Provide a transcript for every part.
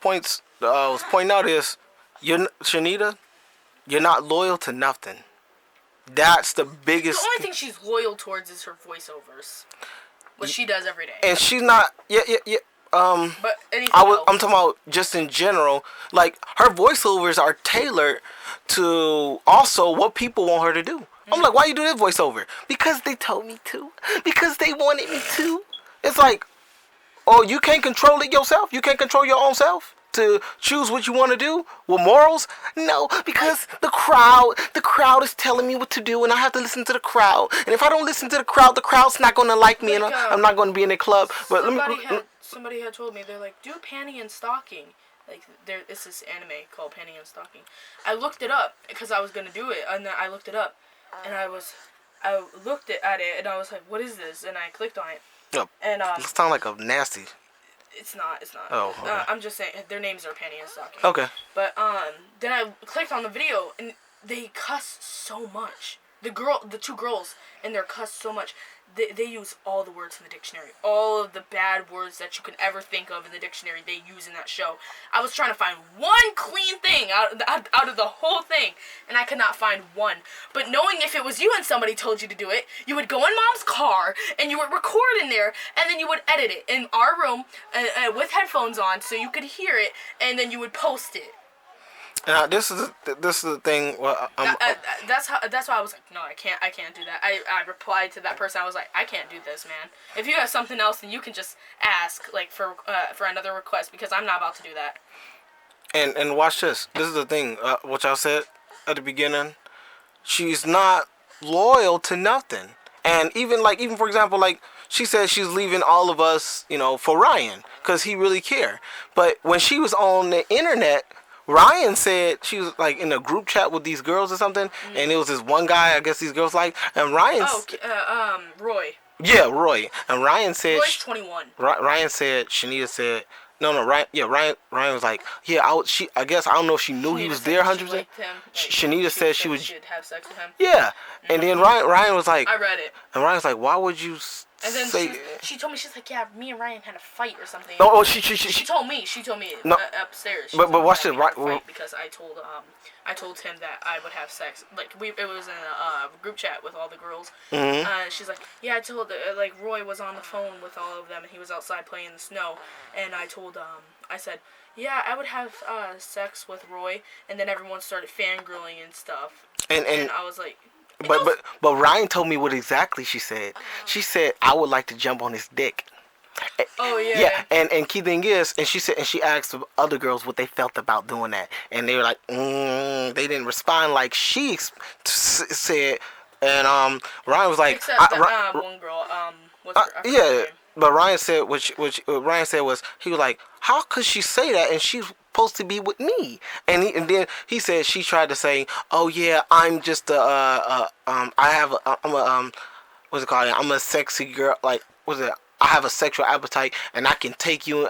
was pointing out is, Shanita, you're not loyal to nothing. That's the biggest. The only thing she's loyal towards is her voiceovers, which she does every day. And she's not. Yeah. But anything else? I'm talking about just in general. Like, her voiceovers are tailored to also what people want her to do. I'm like, why you do this voiceover? Because they told me to. Because they wanted me to. It's like, oh, you can't control it yourself? You can't control your own self to choose what you want to do with morals? No, because the crowd is telling me what to do, and I have to listen to the crowd. And if I don't listen to the crowd's not going to like me, and I'm not going to be in their club. But somebody had told me, they're like, do panty and stocking. Like, it's this anime called Panty and Stocking. I looked it up because I was going to do it, and then I looked it up, and I looked at it, and I was like, what is this? And I clicked on it. Oh, and it sounds like a nasty. It's not. Oh, okay. I'm just saying, their names are Panty and Stocking. Okay. But, then I clicked on the video, and they cuss so much. The two girls, and they're cussed so much. They use all the words in the dictionary. All of the bad words that you can ever think of in the dictionary, they use in that show. I was trying to find one clean thing out of the whole thing, and I could not find one. But knowing if it was you and somebody told you to do it, you would go in Mom's car, and you would record in there, and then you would edit it in our room with headphones on so you could hear it, and then you would post it. Now, this is the thing. Well, that's why I was like, no, I can't do that. I replied to that person. I was like, I can't do this, man. If you have something else, then you can just ask, like, for another request, because I'm not about to do that. And watch this. This is the thing. What y'all said at the beginning. She's not loyal to nothing. And even for example, like, she said she's leaving all of us, for Ryan, because he really cared. But when she was on the internet, Ryan said she was like in a group chat with these girls or something, and it was this one guy, I guess these girls like, and Ryan. Roy. Yeah, Roy. And Ryan said. Roy's 21. Ryan said. Shanita said. No, Ryan. Yeah, Ryan was like, yeah, I guess I don't know if she knew he was there 100%. Shanita said she would. She'd have sex with him. Yeah, and then Ryan was like. I read it. And Ryan was like, why would you? And then she told me, she's like, yeah, me and Ryan had a fight or something. Oh, she told me no, upstairs. But watch it, right? Because I told him that I would have sex. Like, it was in a group chat with all the girls. Mm-hmm. She's like, yeah, I told Roy was on the phone with all of them, and he was outside playing in the snow. And I said, yeah, I would have sex with Roy. And then everyone started fangirling and stuff. And I was like. But Ryan told me what exactly she said. She said, I would like to jump on his dick. Oh, yeah. Yeah, and key thing is, and she asked the other girls what they felt about doing that. And they were like, they didn't respond like she said. And Ryan was like. Except that one girl, what's her name? But Ryan said, which Ryan said was, he was like, how could she say that? And she's supposed to be with me. And then he said she tried to say, oh yeah, I'm just I'm a sexy girl. Like, what's it? I have a sexual appetite, and I can take you.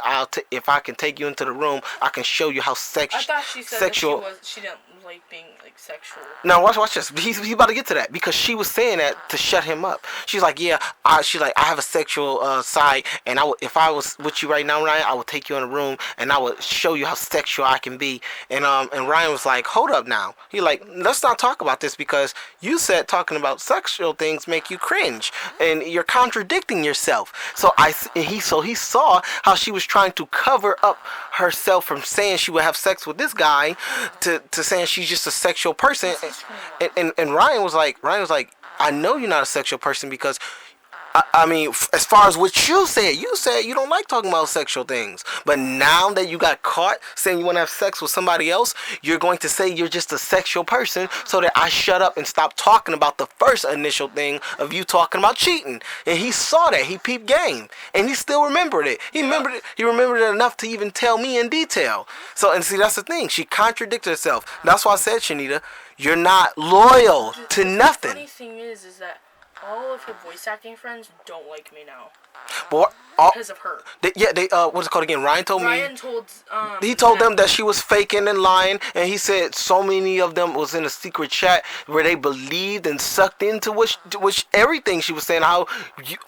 If I can take you into the room, I can show you how sexual. I thought she said sexual. That she didn't like being like sexual. No, watch this. He's about to get to that because she was saying that to shut him up. She's like, yeah, I have a sexual side, and if I was with you right now, Ryan, I would take you in a room, and I would show you how sexual I can be. And Ryan was like, hold up now. He like, let's not talk about this because you said talking about sexual things make you cringe, and you're contradicting yourself. So he saw how she was trying to cover up herself from saying she would have sex with this guy to saying she's just a sexual person. And Ryan was like, I know you're not a sexual person because I mean, as far as what you said you don't like talking about sexual things. But now that you got caught saying you want to have sex with somebody else, you're going to say you're just a sexual person so that I shut up and stop talking about the first initial thing of you talking about cheating. And he saw that. He peeped game. And he still remembered it. He remembered it enough to even tell me in detail. So, and see, that's the thing. She contradicted herself. That's why I said, Shanita, you're not loyal to nothing. The funny thing is that all of her voice acting friends don't like me now. Because of her. They what's it called again? Ryan told he told them that she was faking and lying, and he said so many of them was in a secret chat where they believed and sucked into which everything she was saying, how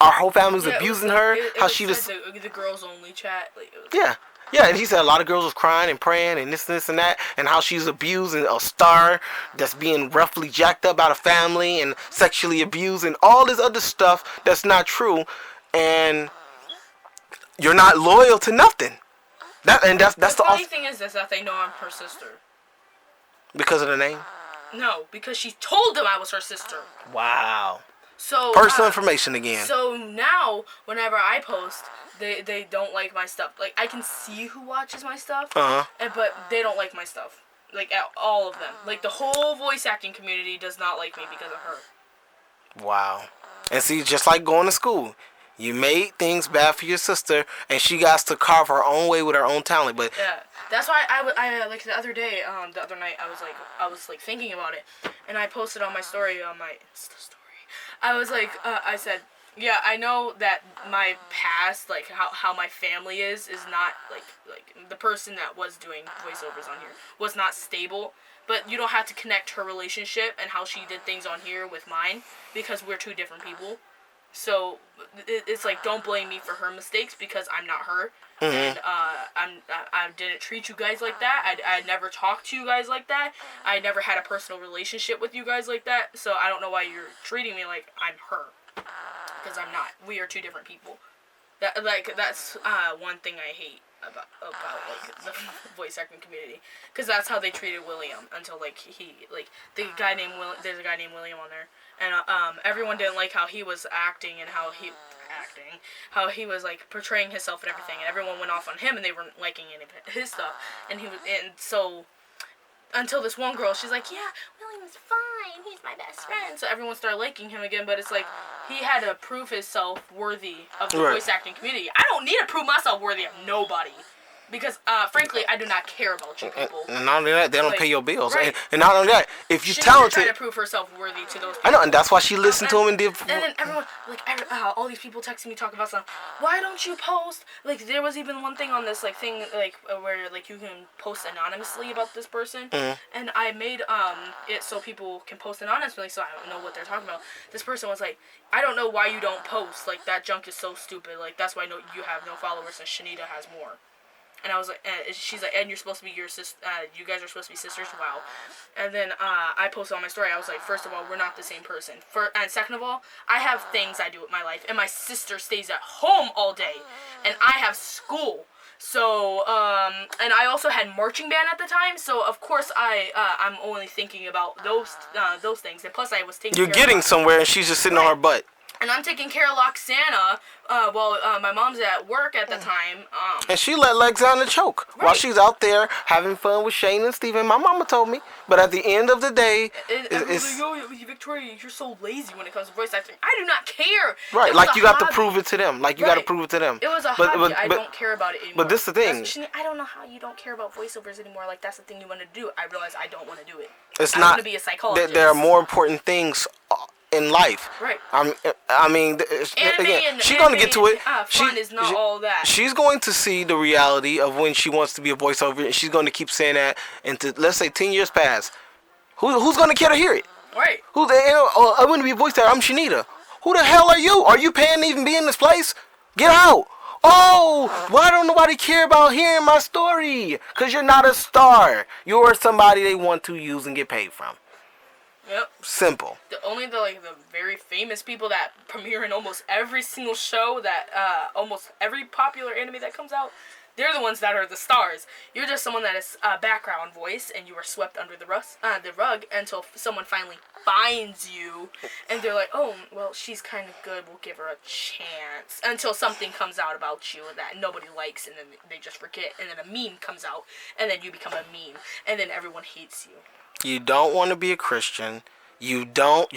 our whole family was abusing her, how she just the girls only chat. Yeah. Yeah, and he said a lot of girls was crying and praying and this and that, and how she's abusing a star that's being roughly jacked up out of family and sexually abused and all this other stuff that's not true, and you're not loyal to nothing. That's The the funny thing is that they know I'm her sister. because of the name. No, because she told them I was her sister. Wow. So Personal information again. So now, whenever I post, they don't like my stuff. Like, I can see who watches my stuff, but they don't like my stuff. Like, all of them. Like, the whole voice acting community does not like me because of her. Wow. And see, just like going to school, you made things bad for your sister, and she got to carve her own way with her own talent. But yeah, that's why I like the other day, the other night, I was thinking about it, and I posted on my story on my Insta story. I was like, I said, yeah, I know that my past, like how my family is not like the person that was doing voiceovers on here was not stable. But you don't have to connect her relationship and how she did things on here with mine because we're two different people. So it's like, don't blame me for her mistakes because I'm not her, and I didn't treat you guys like that. I never talked to you guys like that. I never had a personal relationship with you guys like that. So I don't know why you're treating me like I'm her, because I'm not. We are two different people. That's one thing I hate about like the voice acting community, because that's how they treated William until there's a guy named William on there, and everyone didn't like how he was acting and how he was like portraying himself and everything, and everyone went off on him and they weren't liking any of his stuff, and so until this one girl, she's like, yeah, William's fine, he's my best friend. So everyone started liking him again, but it's like, he had to prove himself worthy of the voice acting community. I don't need to prove myself worthy of nobody. Because, frankly, I do not care about you people. And not only that, they don't pay your bills. Right. And not only that, if you're She talented... trying to prove herself worthy to those people. I know, and that's why she listened to him and did... And then everyone, all these people texting me talking about something. Why don't you post? Like, there was even one thing on this, thing, where, you can post anonymously about this person. Mm-hmm. And I made, it so people can post anonymously so I don't know what they're talking about. This person was like, I don't know why you don't post. Like, that junk is so stupid. Like, that's why you have no followers and Shanita has more. And I was like, she's like, and you're supposed to be your sister, you guys are supposed to be sisters, wow. And then I posted on my story, I was like, first of all, we're not the same person. And second of all, I have things I do with my life, and my sister stays at home all day, and I have school. So, and I also had marching band at the time, so of course I'm only thinking about those things, and plus I was taking You're getting somewhere, and she's just sitting on her butt. And I'm taking care of Loxana while my mom's at work at the time. And she let Lexana choke while she's out there having fun with Shane and Steven. My mama told me. But at the end of the day, it's... Victoria, you're so lazy when it comes to voice acting. I do not care. Right, like you got to prove it to them. Like you got to prove it to them. It was a hobby. I don't care about it anymore. But this is the thing. I don't know how you don't care about voiceovers anymore. Like, that's the thing you want to do. I realize I don't want to do it. It's I not... want to be a psychologist. There are more important things in life. Right. I mean, again, she's going to get to it. Fun is not all that. She's going to see the reality of when she wants to be a voiceover, and she's going to keep saying that until, let's say, 10 years pass. Who's going to care to hear it? Right. I want to be a voice actor. I'm Shanita. Who the hell are you? Are you paying to even be in this place? Get out. Oh, why don't nobody care about hearing my story? Because you're not a star. You're somebody they want to use and get paid from. Yep. Simple. The very famous people that premiere in almost every single show that almost every popular anime that comes out, they're the ones that are the stars. You're just someone that is a background voice, and you are swept under the rug until someone finally finds you, and they're like, oh, well, she's kind of good, we'll give her a chance, until something comes out about you that nobody likes, and then they just forget, and then a meme comes out, and then you become a meme, and then everyone hates you. You don't want to be a Christian. You're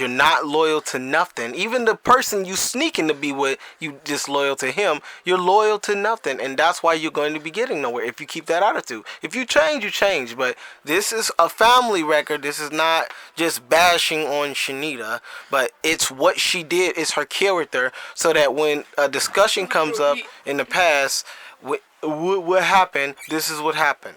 not loyal to nothing. Even the person you sneaking to be with, you disloyal to him. You're loyal to nothing, and that's why you're going to be getting nowhere if you keep that attitude. If you change, you change. But this is a family record. This is not just bashing on Shanita, but it's what she did. It's her character, so that when a discussion comes up in the past, what happened, this is what happened.